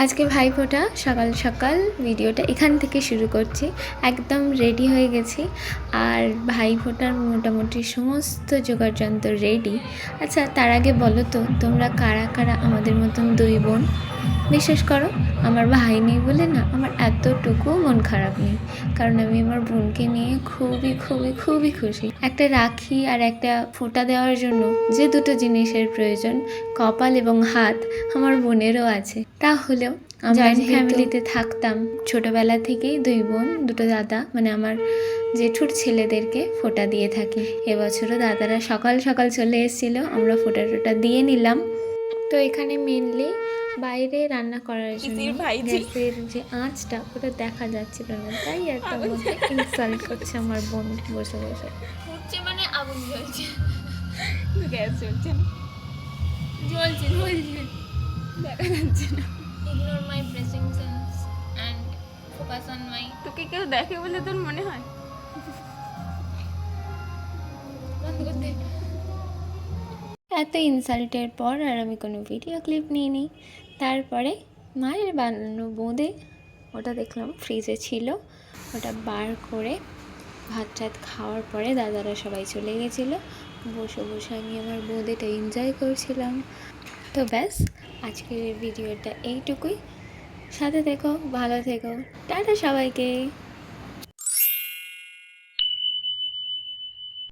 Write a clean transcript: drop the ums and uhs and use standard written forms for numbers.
আজকে ভাইফোঁটা সকাল সকাল ভিডিওটা এখান থেকে শুরু করছি। একদম রেডি হয়ে গেছি আর ভাইফোঁটার মোটামুটি সমস্ত জোগাড়যন্ত্র রেডি। আচ্ছা, তার আগে বলো তো তোমরা কারা কারা আমাদের মতন দুই বোন? বিশ্বাস করো, আমার ভাই নেই বলে না আমার এতটুকু মন খারাপ নেই, কারণ আমি আমার বোনকে নিয়ে খুবই খুবই খুবই খুশি। একটা রাখি আর একটা ফোঁটা দেওয়ার জন্য যে দুটো জিনিসের প্রয়োজন, কপাল এবং হাত, আমার বোনেরও আছে। তাহলেও আমরা ফ্যামিলিতে থাকতাম ছোটবেলা থেকেই, দুই বোন দুটো দাদা, মানে আমার জেঠুর ছেলেদেরকে ফোঁটা দিয়ে থাকি। এবছরও দাদারা সকাল সকাল চলে এসেছিলো, আমরা ফোঁটা টোটা দিয়ে নিলাম। তো এখানে মেনলি বাইরে রান্না করার জন্য গ্যাসের যে আঁচটা ওটা দেখা যাচ্ছিল না, তাই আর তার মধ্যে ইনসাল্ট করছে আমার বোন বসে বসে। উঠছে মানে আগুন জ্বলছে, গ্যাস জ্বলছে না, জ্বলছে জ্বলছে, দেখা যাচ্ছে না। Ignore my dressing sense and focus on my. তোকে কেউ দেখে বলে তোর মনে হয়? বন্ধ করতে। এত ইনসাল্টের পর আর আমি কোনো ভিডিও ক্লিপ নিইনি। তারপরে মায়ের বানানো বোঁদে, ওটা দেখলাম ফ্রিজে ছিল, ওটা বার করে ভাত টাত খাওয়ার পরে দাদারা সবাই চলে গেছিলো। বসে বসে আমি আমার বোঁদেটা এনজয় করছিলাম। তো ব্যাস, আজকের ভিডিওটা এইটুকুই। সাথে থেকো, ভালো থেকো, টাটা সবাইকে।